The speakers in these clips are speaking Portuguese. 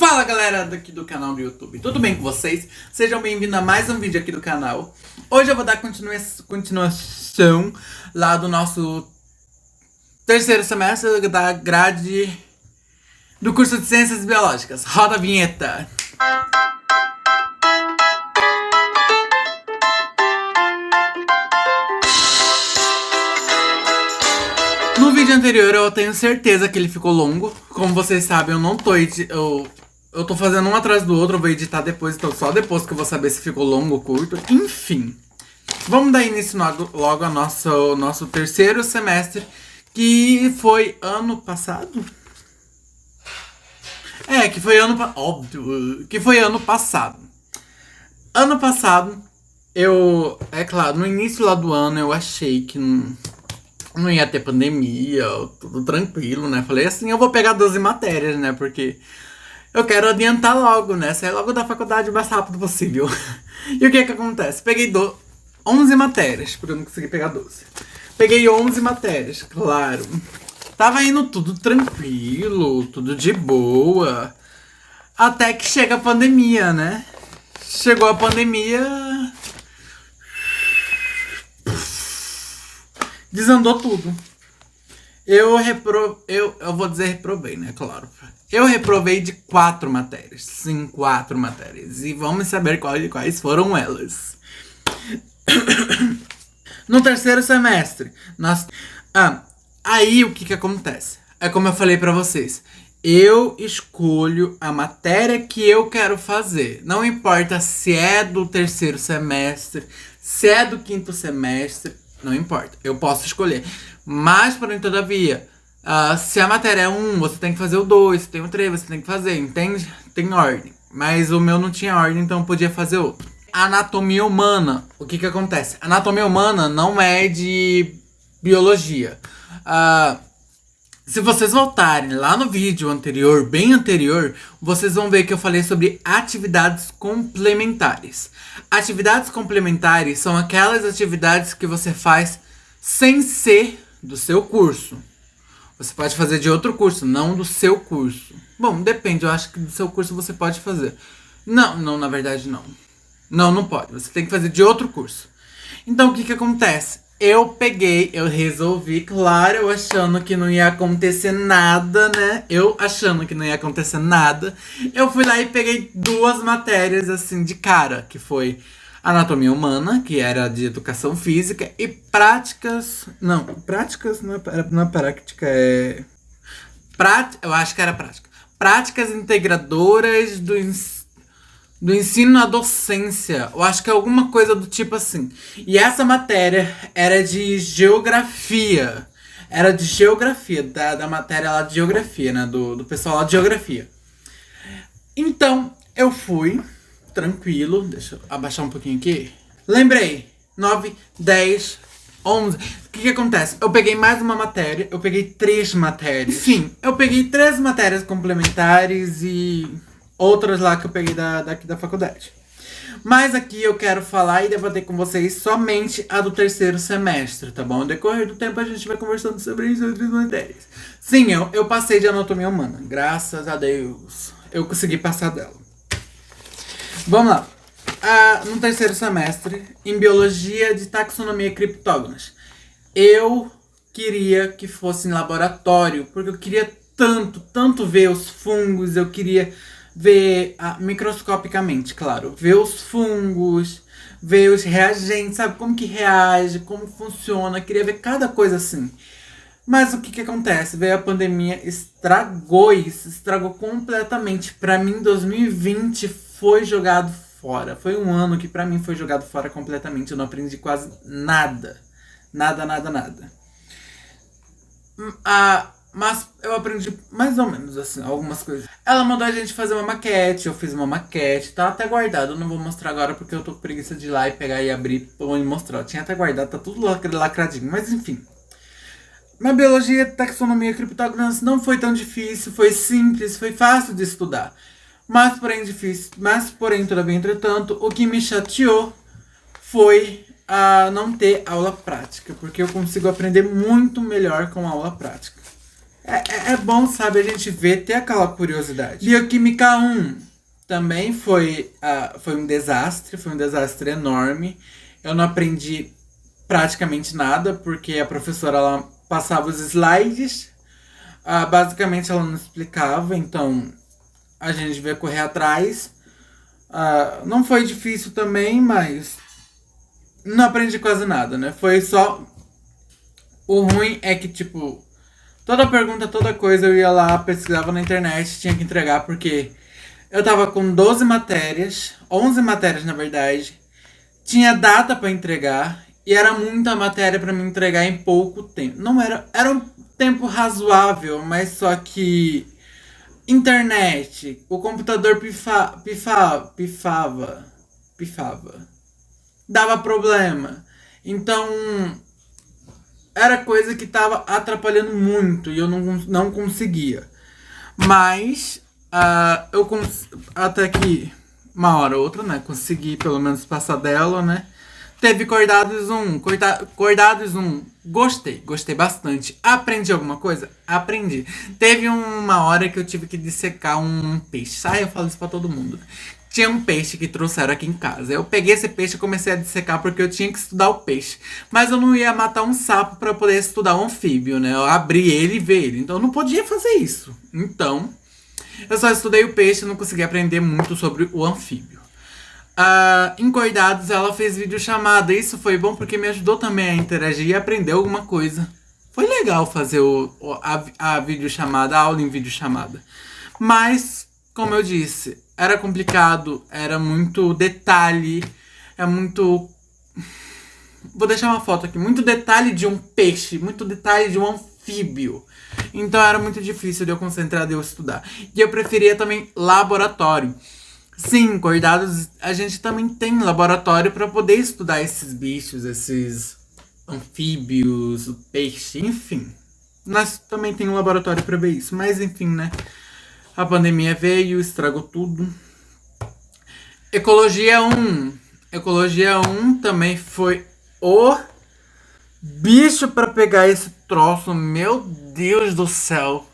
Fala galera daqui do canal do YouTube, tudo bem com vocês? Sejam bem-vindos a mais um vídeo aqui do canal. Hoje eu vou dar continuação lá do nosso terceiro semestre da grade do curso de Ciências Biológicas. Roda a vinheta! No vídeo anterior eu tenho certeza que ele ficou longo. Como vocês sabem, eu não tô eu tô fazendo um atrás do outro, eu vou editar depois, então só depois que eu vou saber se ficou longo ou curto. Enfim, vamos dar início logo ao nosso terceiro semestre, que foi ano passado? Que foi óbvio, que foi ano passado. Ano passado, é claro, no início lá do ano eu achei que não ia ter pandemia, tudo tranquilo, né? Falei assim, eu vou pegar 12 matérias, né? Porque eu quero adiantar logo, né? Sair logo da faculdade o mais rápido possível. E o que acontece? Peguei 11 matérias, porque eu não consegui pegar 12. Peguei 11 matérias, claro. Tava indo tudo tranquilo, tudo de boa. Até que chega a pandemia, né? Chegou a pandemia... Desandou tudo. Eu vou dizer reprovei, né? Claro. Eu reprovei de 4 matérias. Sim, 4 matérias. E vamos saber quais foram elas. No terceiro semestre, aí o que acontece? É como eu falei pra vocês. Eu escolho a matéria que eu quero fazer. Não importa se é do terceiro semestre, se é do quinto semestre. Não importa, eu posso escolher. Mas, porém, todavia, se a matéria é 1, você tem que fazer o 2. Se tem o 3, você tem que fazer, entende? Tem ordem. Mas o meu não tinha ordem, então eu podia fazer outro. Anatomia humana. O que acontece? Anatomia humana não é de biologia. Se vocês voltarem lá no vídeo anterior, bem anterior, vocês vão ver que eu falei sobre atividades complementares. Atividades complementares são aquelas atividades que você faz sem ser do seu curso. Você pode fazer de outro curso, não do seu curso. Bom, depende, eu acho que do seu curso você pode fazer. Não, na verdade não. Não pode, você tem que fazer de outro curso. Então o que acontece? Eu resolvi, claro, eu achando que não ia acontecer nada, né? Eu fui lá e peguei 2 matérias, assim, de cara, que foi Anatomia Humana, que era de Educação Física, e Práticas... Não, Práticas não é prática, eu acho que era Prática. Práticas Integradoras do ensino à docência. Eu acho que é alguma coisa do tipo assim. E essa matéria era de geografia. Era de geografia, da matéria lá de geografia, né? Do pessoal lá de geografia. Então, eu fui, tranquilo. Deixa eu abaixar um pouquinho aqui. Lembrei. 9, 10, 11. O que acontece? Eu peguei mais uma matéria. Eu peguei 3 matérias. Enfim, eu peguei 3 matérias complementares e... outras lá que eu peguei daqui da faculdade. Mas aqui eu quero falar e debater com vocês somente a do terceiro semestre, tá bom? No decorrer do tempo a gente vai conversando sobre isso e outras matérias. Sim, eu passei de anatomia humana. Graças a Deus. Eu consegui passar dela. Vamos lá. No terceiro semestre, em biologia de taxonomia e criptógamas. Eu queria que fosse em laboratório, porque eu queria tanto ver os fungos, eu queria... ver microscopicamente, claro. Ver os fungos, ver os reagentes, sabe? Como que reage, como funciona. Queria ver cada coisa assim. Mas o que acontece? Veio a pandemia, estragou isso. Estragou completamente. Pra mim, 2020 foi jogado fora. Foi um ano que pra mim foi jogado fora completamente. Eu não aprendi quase nada. Nada. Mas eu aprendi mais ou menos, assim, algumas coisas. Ela mandou a gente fazer uma maquete, eu fiz uma maquete, tá até guardado. Eu não vou mostrar agora porque eu tô com preguiça de ir lá e pegar e abrir e mostrar. Eu tinha até guardado, tá tudo lacradinho, mas enfim. Na biologia, taxonomia e criptógamas não foi tão difícil, foi simples, foi fácil de estudar. Mas porém, todavia, entretanto, o que me chateou foi não ter aula prática, porque eu consigo aprender muito melhor com aula prática. é bom, sabe, a gente ver, ter aquela curiosidade. Bioquímica 1 também foi um desastre enorme. Eu não aprendi praticamente nada, porque a professora ela passava os slides, basicamente ela não explicava, então a gente devia correr atrás. Não foi difícil também, mas não aprendi quase nada, né? Foi só. O ruim é que, tipo, toda pergunta, toda coisa eu ia lá, pesquisava na internet, tinha que entregar, porque eu tava com 12 matérias, 11 matérias na verdade, tinha data pra entregar e era muita matéria pra me entregar em pouco tempo. Não era um tempo razoável, mas só que internet, o computador pifava, dava problema. Então, era coisa que tava atrapalhando muito e eu não conseguia. Mas até que uma hora ou outra, né? Consegui pelo menos passar dela, né? Teve Cordados 1. Gostei bastante. Aprendi alguma coisa? Aprendi. Teve uma hora que eu tive que dissecar um peixe. Eu falo isso pra todo mundo. Tinha um peixe que trouxeram aqui em casa. Eu peguei esse peixe e comecei a dissecar porque eu tinha que estudar o peixe. Mas eu não ia matar um sapo pra poder estudar um anfíbio, né? Eu abri ele e ver ele. Então eu não podia fazer isso. Então, eu só estudei o peixe e não consegui aprender muito sobre o anfíbio. Em Cordados ela fez videochamada. Isso foi bom porque me ajudou também a interagir e aprender alguma coisa. Foi legal fazer a videochamada, a aula em videochamada. Mas, como eu disse, era complicado, era muito detalhe, é muito... Vou deixar uma foto aqui. Muito detalhe de um peixe, muito detalhe de um anfíbio. Então era muito difícil de eu concentrar, de eu estudar. E eu preferia também laboratório. Sim, Cordados, a gente também tem laboratório para poder estudar esses bichos, esses anfíbios, o peixe, enfim. Nós também tem um laboratório para ver isso, mas enfim, né? A pandemia veio, estragou tudo. Ecologia 1. Ecologia 1 também foi o bicho para pegar esse troço, meu Deus do céu.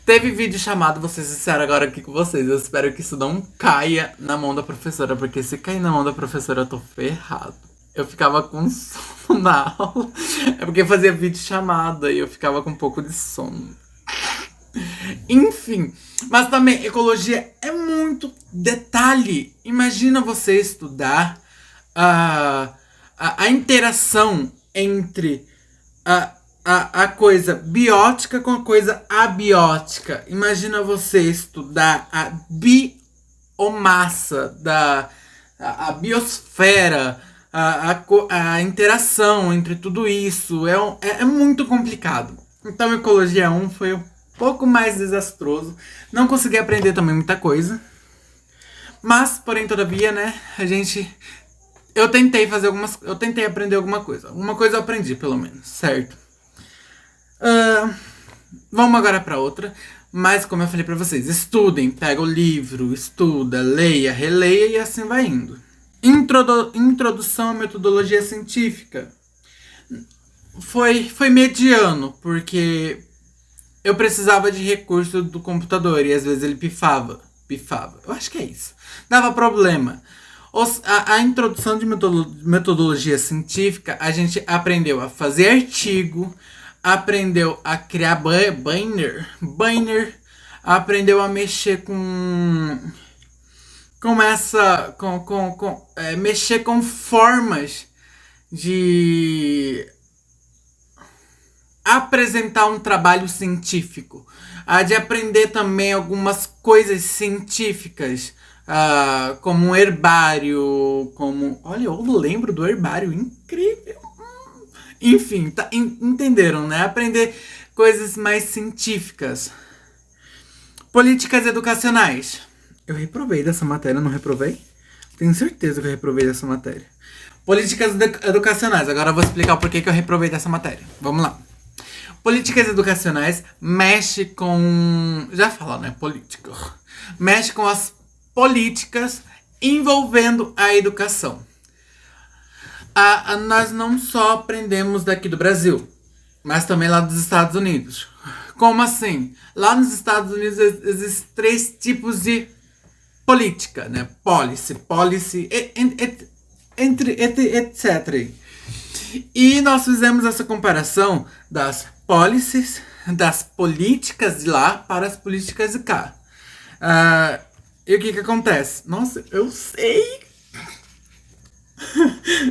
Teve vídeo chamado, vou ser sincero agora aqui com vocês. Eu espero que isso não caia na mão da professora, porque se cair na mão da professora eu tô ferrado. Eu ficava com sono na aula. É porque fazia vídeo chamada e eu ficava com um pouco de sono. Enfim, mas também ecologia é muito detalhe. Imagina você estudar a interação entre a coisa biótica com a coisa abiótica. Imagina você estudar a biomassa, a biosfera, a interação entre tudo isso. É muito complicado. Então, Ecologia 1 foi um pouco mais desastroso. Não consegui aprender também muita coisa. Mas, porém, todavia, né, eu tentei aprender alguma coisa. Uma coisa eu aprendi, pelo menos, certo? Vamos agora para outra. Mas, como eu falei para vocês, estudem, pega o livro, estuda, leia, releia e assim vai indo. Introdução à metodologia científica. Foi mediano, porque eu precisava de recurso do computador e às vezes ele pifava. Eu acho que é isso. Dava problema. A introdução de metodologia científica, a gente aprendeu a fazer artigo, aprendeu a criar banner, aprendeu a mexer mexer com formas de apresentar um trabalho científico, de aprender também algumas coisas científicas, como um herbário, olha, eu lembro do herbário, incrível. Enfim, entenderam, né? Aprender coisas mais científicas. Políticas educacionais. Eu reprovei dessa matéria, não reprovei? Tenho certeza que eu reprovei dessa matéria. Políticas educacionais. Agora eu vou explicar o porquê que eu reprovei dessa matéria. Vamos lá. Políticas educacionais mexe com... Já fala, né? Política. Mexe com as políticas envolvendo a educação. Nós não só aprendemos daqui do Brasil, mas também lá dos Estados Unidos. Como assim? Lá nos Estados Unidos existem três tipos de política, né? Policy, etc. E nós fizemos essa comparação das policies, das políticas de lá para as políticas de cá. E o que acontece? Nossa, eu sei!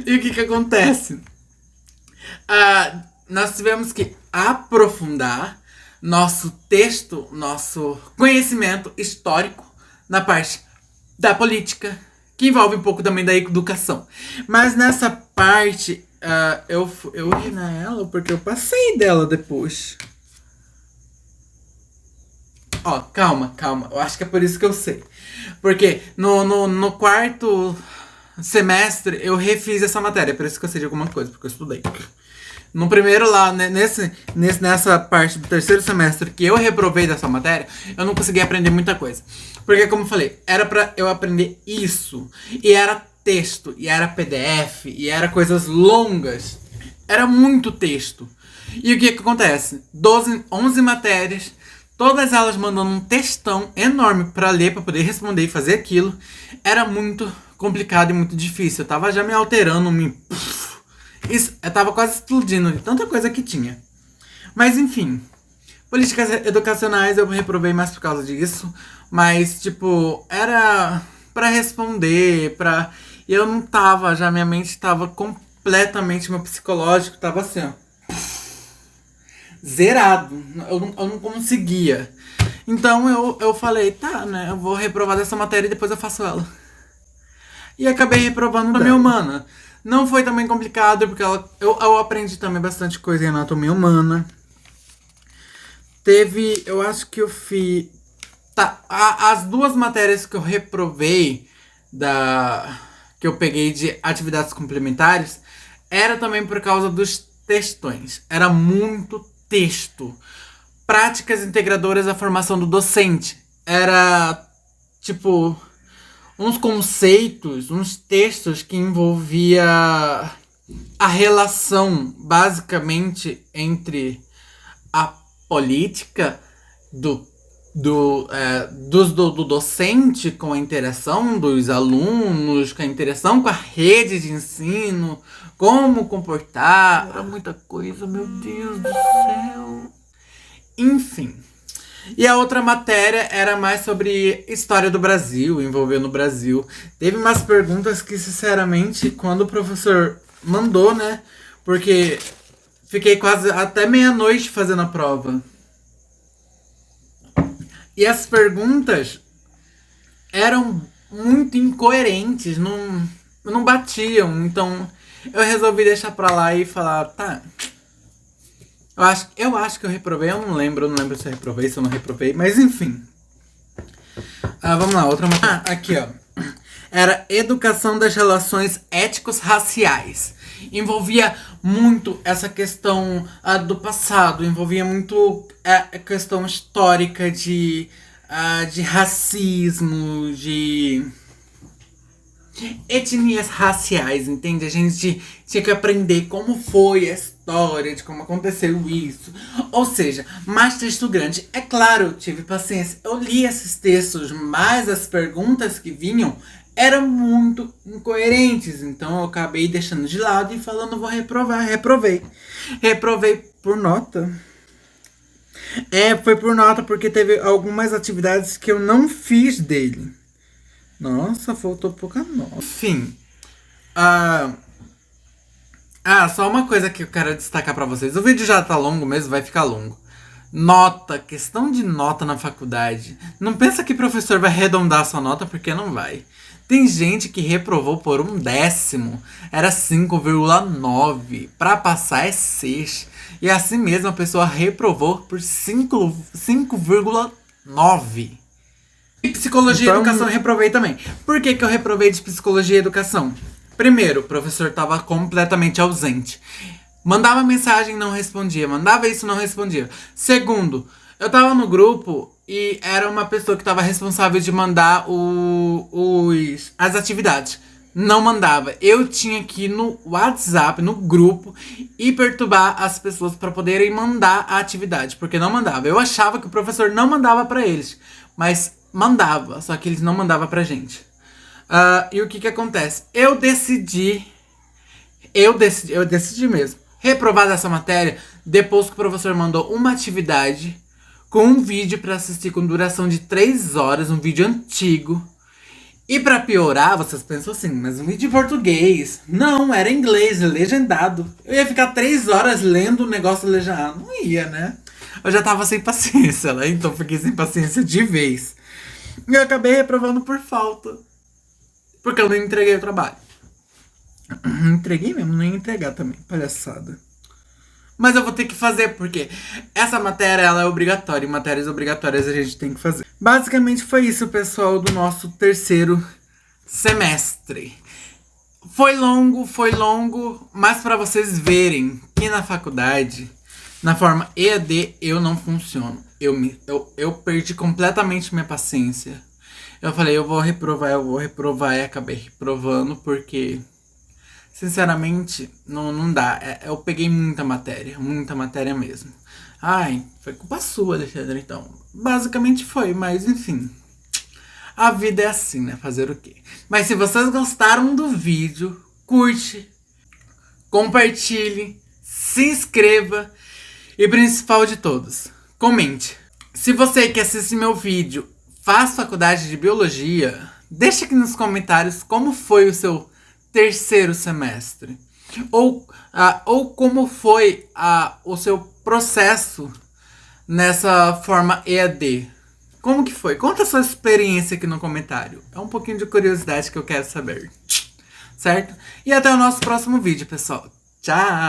E o que acontece? Nós tivemos que aprofundar nosso texto, nosso conhecimento histórico na parte da política, que envolve um pouco também da educação. Mas nessa parte, eu ri nela porque eu passei dela depois. Ó, calma. Eu acho que é por isso que eu sei. Porque no quarto semestre eu refiz essa matéria, por isso que eu sei de alguma coisa, porque eu estudei. No primeiro lá, nessa parte do terceiro semestre que eu reprovei dessa matéria, eu não consegui aprender muita coisa. Porque, como eu falei, era pra eu aprender isso. E era texto, e era PDF, e era coisas longas. Era muito texto. E o que acontece? 11 matérias, todas elas mandando um textão enorme pra ler, pra poder responder e fazer aquilo. Era muito complicado e muito difícil. Eu tava já me alterando, isso, eu tava quase explodindo de tanta coisa que tinha. Mas enfim, políticas educacionais eu reprovei mais por causa disso. Mas, tipo, era pra responder, pra... E eu não tava, já minha mente tava completamente, meu psicológico tava assim, ó. Zerado. Eu não conseguia. Então eu falei, tá, né, eu vou reprovar dessa matéria e depois eu faço ela. E acabei reprovando da minha humana. Não foi também complicado, porque eu aprendi também bastante coisa em anatomia humana. Eu acho que eu fiz... Tá, as duas matérias que eu reprovei, que eu peguei de atividades complementares, era também por causa dos textões. Era muito texto. Práticas integradoras da formação do docente. Era, tipo... uns conceitos, uns textos que envolvia a relação, basicamente, entre a política do docente com a interação dos alunos, com a interação com a rede de ensino, como comportar. Era muita coisa, meu Deus do céu. Enfim. E a outra matéria era mais sobre história do Brasil, envolvendo o Brasil. Teve umas perguntas que, sinceramente, quando o professor mandou, né? Porque fiquei quase até meia-noite fazendo a prova. E as perguntas eram muito incoerentes, não batiam. Então eu resolvi deixar pra lá e falar, tá... Eu acho que eu reprovei, eu não lembro se eu reprovei, se eu não reprovei, mas enfim. Vamos lá, outra matéria. Aqui, ó. Era Educação das Relações Éticos-Raciais. Envolvia muito essa questão do passado, envolvia muito a questão histórica de racismo, de etnias raciais, entende? A gente tinha que aprender como foi a história, de como aconteceu isso. Ou seja, mais texto grande. É claro, eu tive paciência. Eu li esses textos, mas as perguntas que vinham eram muito incoerentes. Então eu acabei deixando de lado e falando, vou reprovar. Reprovei. Reprovei por nota. Foi por nota porque teve algumas atividades que eu não fiz dele. Nossa, faltou pouca nota. Enfim. Só uma coisa que eu quero destacar pra vocês. O vídeo já tá longo mesmo, vai ficar longo. Nota, questão de nota na faculdade. Não pensa que professor vai arredondar sua nota, porque não vai. Tem gente que reprovou por 1/10. Era 5,9. Pra passar é 6. E assim mesmo a pessoa reprovou por 5,9. E psicologia e educação eu reprovei também. Por que eu reprovei de psicologia e educação? Primeiro, o professor estava completamente ausente. Mandava mensagem, não respondia. Mandava isso, não respondia. Segundo, eu tava no grupo e era uma pessoa que estava responsável de mandar as atividades. não mandava. Eu tinha que ir no WhatsApp, no grupo, e perturbar as pessoas para poderem mandar a atividade, porque não mandava. Eu achava que o professor não mandava para eles, mas mandava, só que eles não mandavam pra gente. E o que acontece? Eu decidi mesmo, reprovar dessa matéria depois que o professor mandou uma atividade com um vídeo pra assistir com duração de 3 horas, um vídeo antigo. E pra piorar, vocês pensam assim, mas um vídeo em português. Não, era em inglês, legendado. Eu ia ficar 3 horas lendo o negócio legendado. Não ia, né? Eu já tava sem paciência lá, então fiquei sem paciência de vez. E eu acabei reprovando por falta. Porque eu não entreguei o trabalho. Entreguei mesmo, não ia entregar também. Palhaçada. Mas eu vou ter que fazer, porque essa matéria ela é obrigatória. E matérias obrigatórias a gente tem que fazer. Basicamente foi isso, pessoal, do nosso terceiro semestre. Foi longo, mas pra vocês verem que na faculdade, na forma EAD, eu não funciono. Eu perdi completamente minha paciência. Eu falei, eu vou reprovar e acabei reprovando porque, sinceramente, não dá. Eu peguei muita matéria mesmo. Ai, foi culpa sua, Alexandre, então. Basicamente foi, mas enfim. A vida é assim, né? Fazer o quê? Mas se vocês gostaram do vídeo, curte, compartilhe, se inscreva e principal de todos, comente. Se você que assiste meu vídeo faz faculdade de biologia, deixa aqui nos comentários como foi o seu terceiro semestre. Ou como foi o seu processo nessa forma EAD. Como que foi? Conta a sua experiência aqui no comentário. É um pouquinho de curiosidade que eu quero saber. Certo? E até o nosso próximo vídeo, pessoal. Tchau!